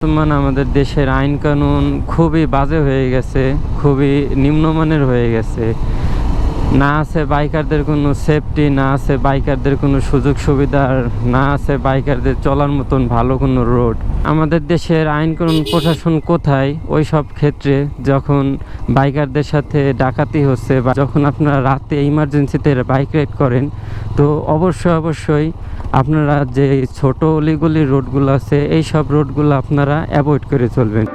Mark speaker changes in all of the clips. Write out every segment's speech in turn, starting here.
Speaker 1: বর্তমান আমাদের দেশের আইন কানুন খুবই বাজে হয়ে গেছে, খুবই নিম্নমানের হয়ে গেছে। না আছে বাইকারদের কোনো সেফটি, না আছে বাইকারদের কোনো সুযোগ সুবিধা, না আছে বাইকারদের চলার মতন ভালো কোনো রোড। আমাদের দেশের আইন কানুন প্রশাসন কোথায় ওই সব ক্ষেত্রে যখন বাইকারদের সাথে ডাকাতি হচ্ছে বা যখন আপনারা রাতে ইমার্জেন্সিতে বাইক রাইড করেন, তো অবশ্যই আপনারা যে ছোট অলিগলির রোডগুলো আছে এই সব রোডগুলো আপনারা অ্যাভয়েড করে চলবেন।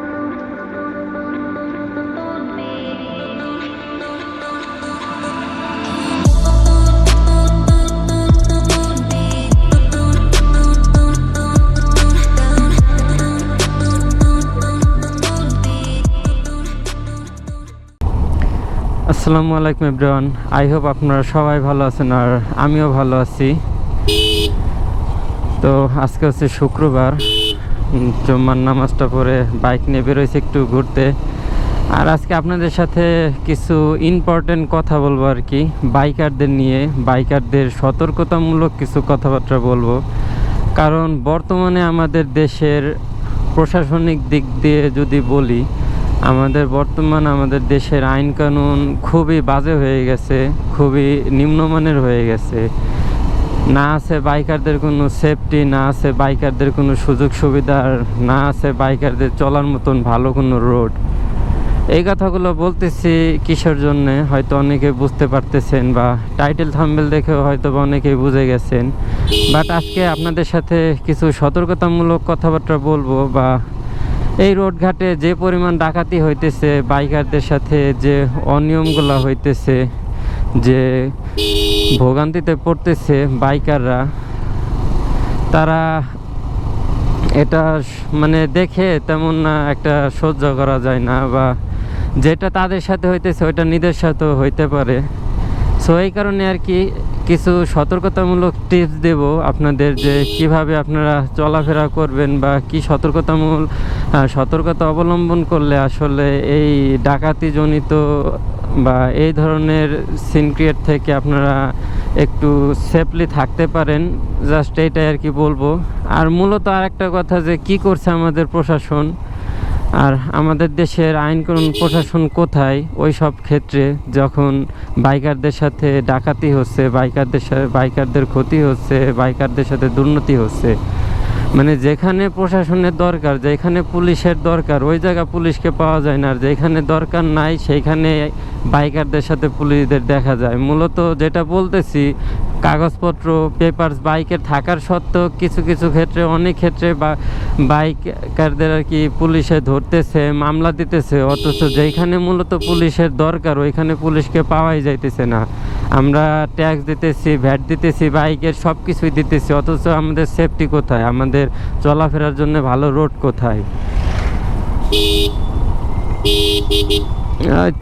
Speaker 1: আসসালামু আলাইকুম এভরিওয়ান, আই হোপ আপনারা সবাই ভালো আছেন আর আমিও ভালো আছি। তো আজকে হচ্ছে শুক্রবার, জুম্মার নামাজটা পড়ে বাইক নিয়ে বেরোইছি একটু ঘুরতে। আর আজকে আপনাদের সাথে কিছু ইম্পর্টেন্ট কথা বলবো আর কি, বাইকারদের নিয়ে, বাইকারদের সতর্কতামূলক কিছু কথাবার্তা বলবো। কারণ বর্তমানে আমাদের দেশের প্রশাসনিক দিক দিয়ে যদি বলি, আমাদের দেশের আইন কানুন খুবই বাজে হয়ে গেছে, খুবই নিম্নমানের হয়ে গেছে। না আছে বাইকারদের কোনো সেফটি, না আছে বাইকারদের কোনো সুযোগ সুবিধা, না আছে বাইকারদের চলার মতন ভালো কোনো রোড। এই কথাগুলো বলতেছি কিসের জন্যে হয়তো অনেকে বুঝতে পারতেছেন, বা টাইটেল থাম্বনেল দেখেও হয়তো অনেকেই বুঝে গেছেন। বাট আজকে আপনাদের সাথে কিছু সতর্কতামূলক কথাবার্তা বলবো। বা এই রোডঘাটে যে পরিমাণ ডাকাতি হইতেছে, বাইকারদের সাথে যে অনিয়মগুলো হইতেছে, যে ভোগান্তিতে পড়তেছে বাইকাররা, তারা এটা মানে দেখে তেমন না একটা সহ্য করা যায় না। বা যেটা তাদের সাথে হইতেছে ওইটা নিজের সাথেও হইতে পারে। সো এই কারণে আর কি কিছু সতর্কতামূলক টিপস দেব আপনাদের, যে কিভাবে আপনারা চলাফেরা করবেন বা কি সতর্কতা অবলম্বন করলে আসলে এই ডাকাতিজনিত বা এই ধরনের সিন ক্রিয়েট থেকে আপনারা একটু সেফলি থাকতে পারেন। জাস্ট এইটাই আর কি বলবো। আর মূলত আর একটা কথা, যে কি করছে আমাদের প্রশাসন আর আমাদের দেশের আইন কানুন প্রশাসন কোথায় ওই সব ক্ষেত্রে যখন বাইকারদের সাথে ডাকাতি হচ্ছে, বাইকারদের ক্ষতি হচ্ছে, বাইকারদের সাথে দুর্নীতি হচ্ছে। মানে যেখানে প্রশাসনের দরকার, যেখানে পুলিশের দরকার, ওই জায়গা পুলিশকে পাওয়া যায় না। আর যেখানে দরকার নাই সেইখানে বাইকারদের সাথে পুলিশদের দেখা যায়। মূলত যেটা বলতেছি, কাগজপত্র পেপারস বাইকের থাকার সত্ত্বেও কিছু ক্ষেত্রে, অনেক ক্ষেত্রে বাইকারদের আর কি পুলিশে ধরতেছে, মামলা দিতেছে, অথচ যেখানে মূলত পুলিশের দরকার ওইখানে পুলিশকে পাওয়াই যাইতেছে না। আমরা ট্যাক্স দিতেছি, ভ্যাট দিতেছি, বাইকের সব কিছুই দিতেছি, অথচ আমাদের সেফটি কোথায়, আমাদের চলাফেরার জন্য ভালো রোড কোথায়?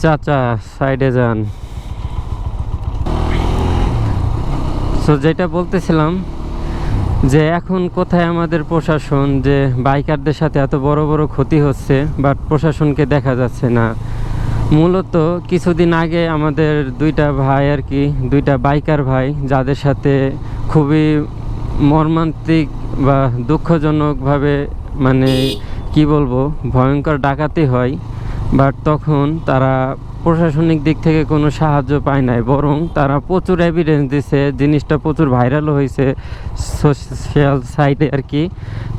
Speaker 1: চাচা সাইডে যান। সো যেটা বলতেছিলাম, যে এখন কোথায় আমাদের প্রশাসন, যে বাইকারদের সাথে এত বড় ক্ষতি হচ্ছে বাট প্রশাসনকে দেখা যাচ্ছে না। মূলত কিছুদিন আগে আমাদের দুইটা ভাই আর কি, দুইটা বাইকার ভাই, যাদের সাথে খুবই মর্মান্তিক বা দুঃখজনকভাবে, মানে কি বলবো, ভয়ঙ্কর ডাকাতি হয়। বাট তখন তারা প্রশাসনিক দিক থেকে কোনো সাহায্য পায় নাই, বরং তারা প্রচুর এভিডেন্স দিছে, জিনিসটা প্রচুর ভাইরালও হয়েছে সোশ্যাল সাইটে আর কি।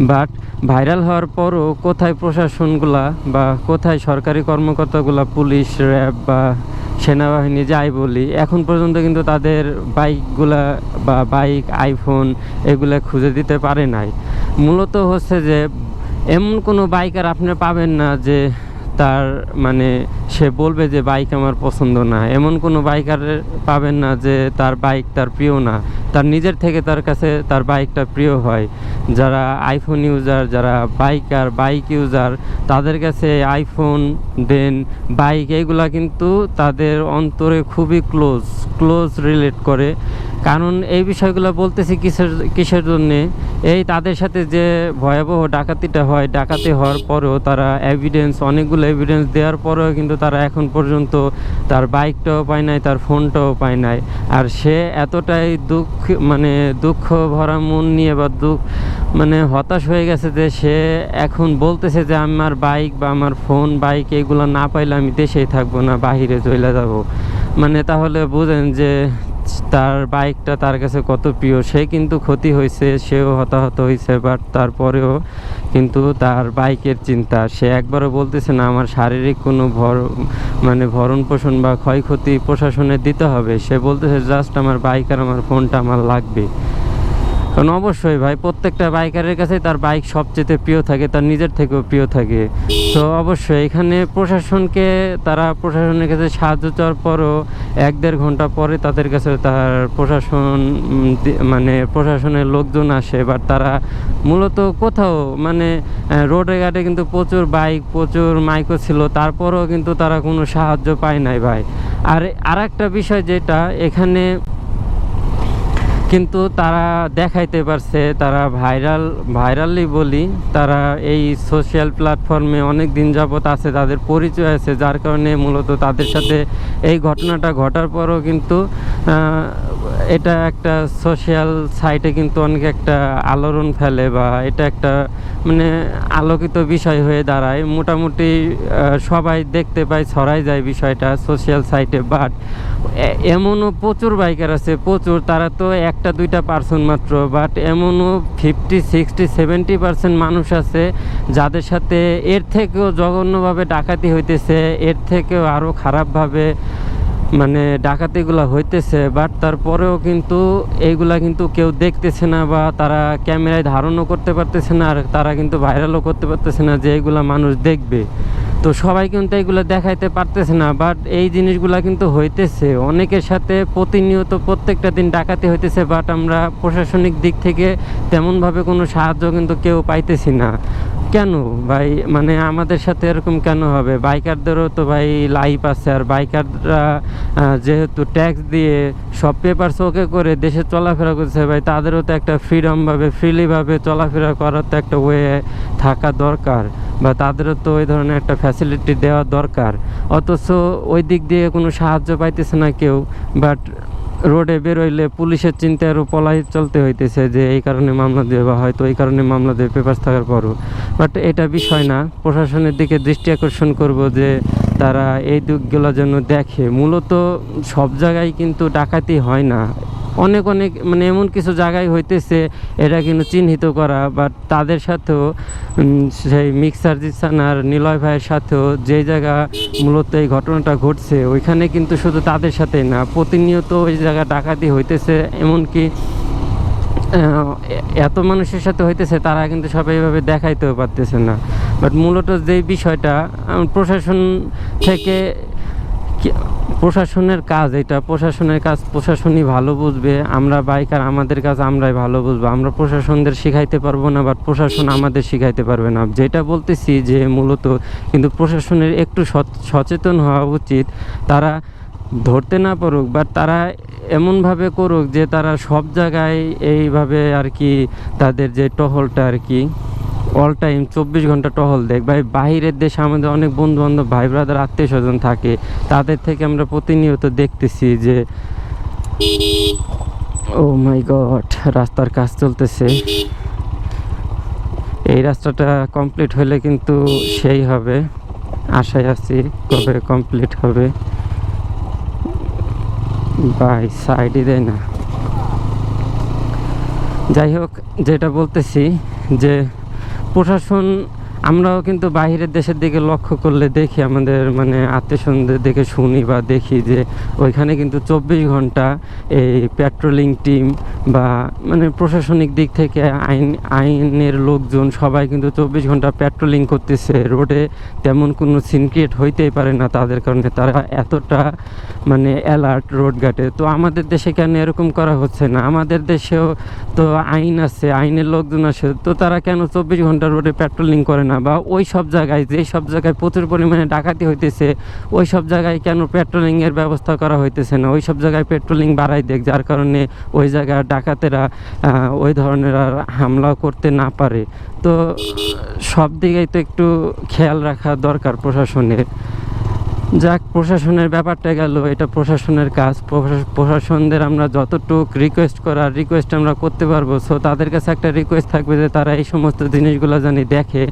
Speaker 1: বাট ভাইরাল হওয়ার পরও কোথায় প্রশাসনগুলা বা কোথায় সরকারি কর্মকর্তাগুলা, পুলিশ, র্যাব বা সেনাবাহিনী যাই বলি, এখন পর্যন্ত কিন্তু তাদের বাইকগুলা বা বাইক, আইফোন এগুলা খুঁজে দিতে পারে নাই। মূলত হচ্ছে যে এমন কোনো বাইকার আপনি পাবেন না যে তার মানে সে বলবে যে বাইক আমার পছন্দ না। এমন কোনো বাইকার পাবেন না যে তার বাইক তার প্রিয় না, তার নিজের থেকে তার কাছে তার বাইকটা প্রিয় হয়। যারা আইফোন ইউজার, যারা বাইক ইউজার, তাদের কাছে আইফোন দেন বাইক, এইগুলা কিন্তু তাদের অন্তরে খুবই ক্লোজ রিলেট করে। কারণ এই বিষয়গুলো বলতেছি কিসের জন্যে, এই তাদের সাথে যে ভয়াবহ ডাকাতিটা হয়, ডাকাতি হওয়ার পরেও তারা অনেকগুলো এভিডেন্স দেওয়ার পরেও কিন্তু তারা এখন পর্যন্ত তার বাইকটাও পায় নাই, তার ফোনটাও পায় নাই। আর সে এতটাই দুঃখ ভরা মন নিয়ে বা হতাশ হয়ে গেছে যে সে এখন বলতেছে যে আমার বাইক বা আমার ফোন বাইক এগুলো না পাইলে আমি দেশেই থাকবো না, বাহিরে চলে যাব। তাহলে বুঝেন যে তার বাইকটা তার কাছে কত প্রিয়। সে কিন্তু ক্ষতি হয়েছে, সেও হতাহত হয়েছে, বাট তারপরেও কিন্তু তার বাইকের চিন্তা। সে একবারও বলতেছে না আমার শারীরিক কোনো ভরণ পোষণ বা ক্ষয়ক্ষতি প্রশাসনের দিতে হবে। সে বলতেছে জাস্ট আমার বাইক আর আমার ফোনটা আমার লাগবে। কারণ অবশ্যই ভাই, প্রত্যেকটা বাইকারের কাছে তার বাইক সবচেয়ে প্রিয় থাকে, তার নিজের থেকেও প্রিয় থাকে। তো অবশ্যই এখানে প্রশাসনের কাছে সাহায্য চাওয়ার পরও 1-1.5 ঘন্টা পরে তাদের কাছে তার প্রশাসনের লোকজন আসে। বাট তারা মূলত কোথাও রোডে ঘাটে কিন্তু প্রচুর বাইক, প্রচুর মাইকো ছিল, তারপরেও কিন্তু তারা কোনো সাহায্য পায় নাই ভাই। আর একটা বিষয় যেটা এখানে কিন্তু তারা দেখাইতে পারছে, তারা ভাইরালি বলি, তারা এই সোশ্যাল প্ল্যাটফর্মে অনেক দিন যাবত আছে, তাদের পরিচয় আছে, যার কারণে মূলত তাদের সাথে এই ঘটনাটা ঘটার পরও কিন্তু এটা একটা সোশ্যাল সাইটে কিন্তু অনেক একটা আলোড়ন ফেলে, বা এটা একটা আলোকিত বিষয় হয়ে দাঁড়ায়। মোটামুটি সবাই দেখতে পায়, ছড়াই যায় বিষয়টা সোশ্যাল সাইটে। বাট এমনও প্রচুর বাইকার আছে, প্রচুর, তারা তো 1-2টা পার্সন মাত্র, বাট এমনও 50, 60, 70% মানুষ আছে যাদের সাথে এর থেকেও জঘন্যভাবে ডাকাতি হইতেছে, এর থেকেও আরও খারাপভাবে ডাকাতিগুলো হইতেছে। বাট তারপরেও কিন্তু এইগুলা কিন্তু কেউ দেখতেছে না, বা তারা ক্যামেরায় ধারণও করতে পারতেছে না, আর তারা কিন্তু ভাইরালও করতে পারতেছে না যে এইগুলা মানুষ দেখবে। তো সবাই কিন্তু এইগুলো দেখাইতে পারতেছে না। বাট এই জিনিসগুলা কিন্তু হইতেছে অনেকের সাথে প্রতিনিয়ত, প্রত্যেকটা দিন ডাকাতি হইতেছে। বাট আমরা প্রশাসনিক দিক থেকে তেমনভাবে কোনো সাহায্য কিন্তু কেউ পাইতেছি না। কেন ভাই, আমাদের সাথে এরকম কেন হবে? বাইকারদেরও তো ভাই লাইফ আছে, আর বাইকাররা যেহেতু ট্যাক্স দিয়ে সব পেপারস ওকে করে দেশে চলাফেরা করছে ভাই, তাদেরও তো একটা ফ্রিলিভাবে চলাফেরা করার তো একটা ওয়ে থাকা দরকার, বা তাদেরও তো ওই ধরনের একটা ফ্যাসিলিটি দেওয়া দরকার। অথচ ওই দিক দিয়ে কোনো সাহায্য পাইতেছে না কেউ। বাট রোডে বেরোইলে পুলিশের চিন্তায় আরও পলাই চলতে হইতেছে যে এই কারণে মামলা দেবে, বা হয়তো এই কারণে মামলা দেবে পেপার থাকার পরও। বাট এটা বিষয় না, প্রশাসনের দিকে দৃষ্টি আকর্ষণ করব যে তারা এই দিকগুলো যেন দেখে। মূলত সব জায়গায় কিন্তু ডাকাতি হয় না, অনেক এমন কিছু জায়গায় হইতেছে, এটা কিন্তু চিহ্নিত করা। বাট তাদের সাথেও সেই মিক্সার জিসান আর নিলয় ভাইয়ের সাথেও যে জায়গা মূলত এই ঘটনাটা ঘটছে, ওইখানে কিন্তু শুধু তাদের সাথেই না, প্রতিনিয়ত ওই জায়গা ডাকাতি হইতেছে। এমনকি এত মানুষের সাথে হইতেছে, তারা কিন্তু সবাই এভাবে দেখাইতেও পারতেছে না। বাট মূলত যে বিষয়টা প্রশাসন থেকে, প্রশাসনের কাজ, এটা প্রশাসনের কাজ, প্রশাসনই ভালো বুঝবে। আমরা বাইকার, আমাদের কাজ আমরাই ভালো বুঝবো। আমরা প্রশাসনদের শিখাইতে পারবো না, বাট প্রশাসন আমাদের শিখাইতে পারবে না। যেটা বলতেছি যে মূলত কিন্তু প্রশাসনের একটু সচেতন হওয়া উচিত। তারা ধরতে না পারুক, বাট তারা এমনভাবে করুক যে তারা সব জায়গায় এইভাবে আর কি তাদের যে টহলটা আর কি অল টাইম 24 ঘন্টা টহল দেখ। ভাই বাহিরের দেশে আমাদের অনেক বন্ধু বান্ধব, ভাই ব্রাদার, আত্মীয় স্বজন থাকে, তাদের থেকে আমরা প্রতিনিয়ত দেখতেছি যে ও মাই গড, রাস্তার কাজ চলতেছে। এই রাস্তাটা কমপ্লিট হলে কিন্তু সেই হবে, আশায় আছি কবে কমপ্লিট হবে। ভাই সাইডই দেয় না। যাই হোক, যেটা বলতেছি যে প্রশাসন, আমরাও কিন্তু বাইরের দেশের দিকে লক্ষ্য করলে দেখি, আমাদের আত্মীয় স্বজনদের দেখে শুনি বা দেখি যে ওইখানে কিন্তু 24 ঘন্টা এই পেট্রোলিং টিম বা প্রশাসনিক দিক থেকে আইনের লোকজন সবাই কিন্তু 24 ঘন্টা পেট্রোলিং করতেছে। রোডে তেমন কোনো সিন ক্রিয়েট হইতেই পারে না তাদের কারণে, তারা এতটা অ্যালার্ট রোডঘাটে। তো আমাদের দেশে কেন এরকম করা হচ্ছে না? আমাদের দেশেও তো আইন আছে, আইনের লোকজন আছে, তো তারা কেন 24 ঘন্টা রোডে পেট্রোলিং করে না? না, বা ওই সব জায়গায় যেই সব জায়গায় প্রচুর পরিমাণে ডাকাতি হইতেছে ওই সব জায়গায় কেন পেট্রোলিংয়ের ব্যবস্থা করা হইতেছে না, ওই সব জায়গায় পেট্রোলিং বাড়াই দেখ, যার কারণে ওই জায়গায় ডাকাতেরা ওই ধরনের আর হামলা করতে না পারে। তো সব দিকেই তো একটু খেয়াল রাখা দরকার প্রশাসনের। যাক, প্রশাসনের ব্যাপারটা গেল, এটা প্রশাসনের কাজ। প্রশাসনদের আমরা যতটুক রিকোয়েস্ট আমরা করতে পারবো। সো তাদের কাছে একটা রিকোয়েস্ট থাকবে যে তারা এই সমস্ত জিনিসগুলো জানি দেখে।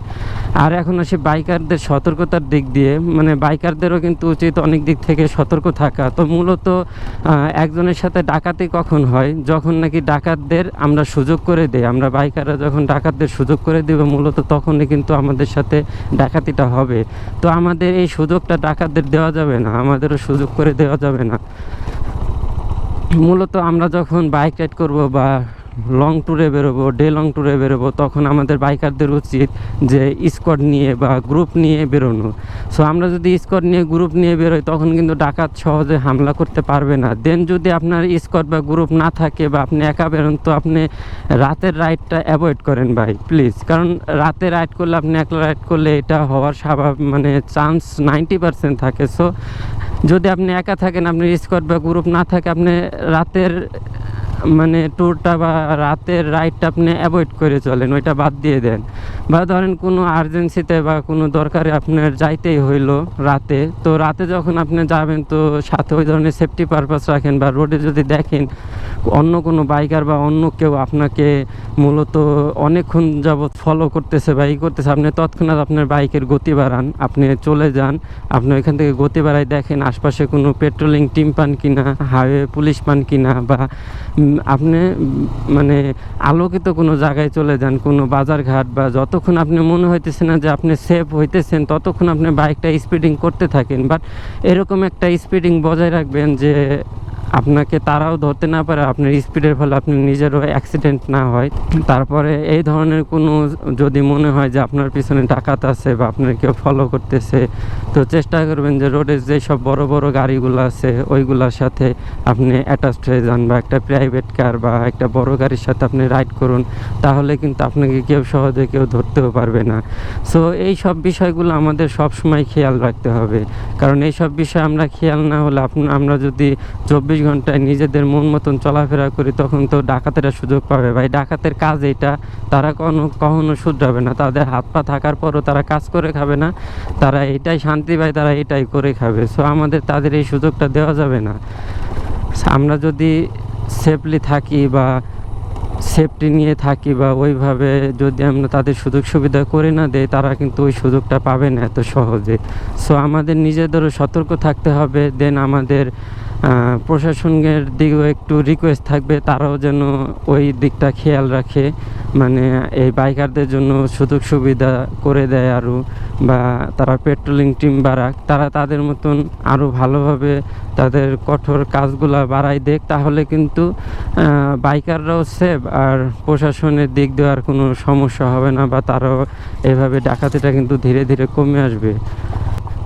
Speaker 1: আর এখন আসে বাইকারদের সতর্কতার দিক দিয়ে, মানে বাইকারদেরও কিন্তু উচিত অনেক দিক থেকে সতর্ক থাকা। তো মূলত একজনের সাথে ডাকাতি কখন হয়, যখন নাকি ডাকাতদের আমরা সুযোগ করে দিই, আমরা বাইকাররা যখন ডাকাতদের সুযোগ করে দিব মূলত তখনই কিন্তু আমাদের সাথে ডাকাতিটা হবে। তো আমাদের এই সুযোগটা ডাকাতদের দেওয়া যাবে না, আমাদেরও সুযোগ করে দেওয়া যাবে না। মূলত আমরা যখন বাইক রাইড করব বা লং ট্যুরে বেরোবো, লং ট্যুরে বেরোবো, তখন আমাদের বাইকারদের উচিত যে স্কোয়াড নিয়ে বা গ্রুপ নিয়ে বেরোনো। সো আমরা যদি স্কোয়াড নিয়ে গ্রুপ নিয়ে বেরোই তখন কিন্তু ডাকাত সহজে হামলা করতে পারবে না। দেন যদি আপনার স্কোয়াড বা গ্রুপ না থাকে বা আপনি একা বেরোন, তো আপনি রাতের রাইডটা অ্যাভয়েড করেন ভাই প্লিজ। কারণ রাতে রাইড করলে, আপনি একলা রাইড করলে এটা হওয়ার চান্স 90% থাকে। সো যদি আপনি একা থাকেন, আপনার স্কোয়াড বা গ্রুপ না থাকে, আপনি রাতের ট্যুরটা বা রাতের রাইডটা আপনি অ্যাভয়েড করে চলেন, ওইটা বাদ দিয়ে দেন। বা ধরেন কোনো আর্জেন্সিতে বা কোনো দরকারে আপনার যাইতেই হইলো রাতে, তো রাতে যখন আপনি যাবেন তো সাথে ওই ধরনের সেফটি পারপাস রাখেন। বা রোডে যদি দেখেন অন্য কোনো বাইকার বা অন্য কেউ আপনাকে মূলত অনেকক্ষণ যাবৎ ফলো করতেছে বা করতেছে, আপনি তৎক্ষণাৎ আপনার বাইকের গতি বাড়ান, আপনি চলে যান, আপনি ওইখান থেকে গতি বাড়াই দেখেন আশপাশে কোনো পেট্রোলিং টিম পান কিনা, হাইওয়ে পুলিশ পান কিনা, বা আপনি আলোকিত কোনো জায়গায় চলে যান, কোনো বাজারঘাট, বা যতক্ষণ আপনি মনে হইতেছে না যে আপনি সেফ হইতেছেন ততক্ষণ আপনি বাইকটা স্পিডিং করতে থাকেন। বাট এরকম একটা স্পিডিং বজায় রাখবেন যে আপনাকে তারাও ধরতে না পারে, আপনার স্পিডের ফলে আপনি নিজেরও অ্যাক্সিডেন্ট না হয়। তারপরে এই ধরনের কোনো যদি মনে হয় যে আপনার পিছনে ডাকাত আছে বা আপনার কেউ ফলো করতেছে, তো চেষ্টা করবেন যে রোডে যেসব বড় বড় গাড়িগুলো আছে ওইগুলোর সাথে আপনি অ্যাটাচড হয়ে যান, বা একটা প্রাইভেট কার বা একটা বড় গাড়ির সাথে আপনি রাইড করুন, তাহলে কিন্তু আপনাকে সহজে কেউ ধরতেও পারবে না। সো এই সব বিষয়গুলো আমাদের সব সময় খেয়াল রাখতে হবে, কারণ এই সব বিষয় আমরা খেয়াল না হলে আমরা যদি 24 ঘন্টায় নিজেদের মন মতন চলাফেরা করি তখন তো ডাকাতেরা সুযোগ পাবে। ভাই ডাকাতের কাজ এটা, তারা কখনো শুধরাবে না, তাদের হাত পা থাকার পরও তারা কাজ করে খাবে না, তারা এটাই শান্তি পায়, তারা এটাই করে খাবে। সো আমাদের তাদের এই সুযোগটা দেওয়া যাবে না। আমরা যদি সেফলি থাকি বা সেফটি নিয়ে থাকি বা ওইভাবে যদি আমরা তাদের সুযোগ সুবিধা করে না দেই, তারা কিন্তু ওই সুযোগটা পাবে না এত সহজে। সো আমাদের নিজেদেরও সতর্ক থাকতে হবে। দেন আমাদের প্রশাসনের দিকেও একটু রিকোয়েস্ট থাকবে, তারাও যেন ওই দিকটা খেয়াল রাখে, এই বাইকারদের জন্য সুযোগ সুবিধা করে দেয় আরও, বা তারা পেট্রোলিং টিম বাড়াক, তারা তাদের মতন আরও ভালোভাবে তাদের কঠোর কাজগুলা বাড়াই দেখ, তাহলে কিন্তু বাইকাররাও সেফ আর প্রশাসনের দিক দিয়ে আর কোনো সমস্যা হবে না, বা তারাও এভাবে ডাকাতিটা কিন্তু ধীরে ধীরে কমে আসবে।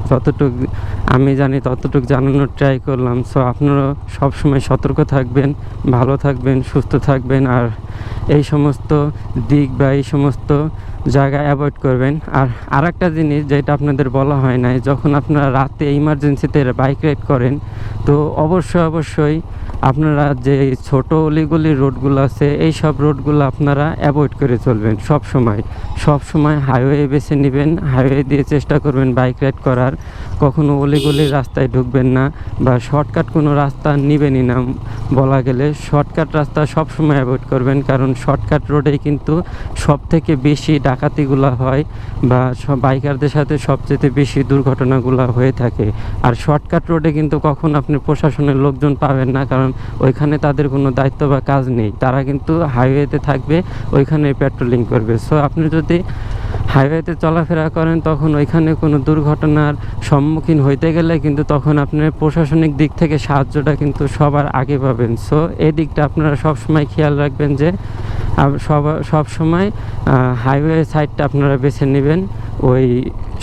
Speaker 1: যতটুকু আমি জানি ততটুকু জানানোর ট্রাই করলাম। সো আপনারা সবসময় সতর্ক থাকবেন, ভালো থাকবেন, সুস্থ থাকবেন, আর এই সমস্ত দিক বা এই সমস্ত জায়গায় অ্যাভয়েড করবেন। আর আরেকটা জিনিস যেটা আপনাদের বলা হয় নাই, যখন আপনারা রাতে ইমার্জেন্সিতে বাইক রাইড করেন তো অবশ্যই আপনারা যে ছোট অলিগলির রোডগুলো আছে এই সব রোডগুলো আপনারা অ্যাভয়েড করে চলবেন। সব সময় হাইওয়ে বেছে নেবেন, হাইওয়ে দিয়ে চেষ্টা করবেন বাইক রাইড করার। কখনো অলিগলির রাস্তায় ঢুকবেন না, বা শর্টকাট কোনো রাস্তা নেবেনই না। বলা গেলে শর্টকাট রাস্তা সব সময় অ্যাভয়েড করবেন, কারণ শর্টকাট রোডেই কিন্তু সব থেকে বেশি ডাকাতিগুলো হয়, বা বাইকারদের সাথে সবচেয়ে বেশি দুর্ঘটনাগুলো হয়ে থাকে। আর শর্টকাট রোডে কিন্তু কখন আপনি প্রশাসনের লোকজন পাবেন না, কারণ ওইখানে তাদের কোনো দায়িত্ব বা কাজ নেই, তারা কিন্তু হাইওয়েতে থাকবে, ওইখানে পেট্রোলিং করবে। সো আপনি যদি হাইওয়েতে চলাফেরা করেন তখন ওইখানে কোনো দুর্ঘটনার সম্মুখীন হইতে গেলে কিন্তু তখন আপনার প্রশাসনিক দিক থেকে সাহায্যটা কিন্তু সবার আগে পাবেন। সো এই দিকটা আপনারা সবসময় খেয়াল রাখবেন যে সবসময় হাইওয়ে সাইডটা আপনারা বেছে নেবেন, ওই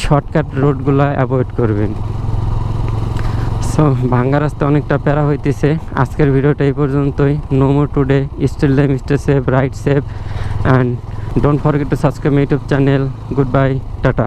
Speaker 1: শর্টকাট রোডগুলো অ্যাভয়েড করবেন। সো ভাঙ্গা রাস্তা অনেকটা প্যারা হইতেছে। আজকের ভিডিওটা এই পর্যন্তই। No more today, still time, stay safe, ride safe and don't forget to subscribe my YouTube channel. Goodbye, tata.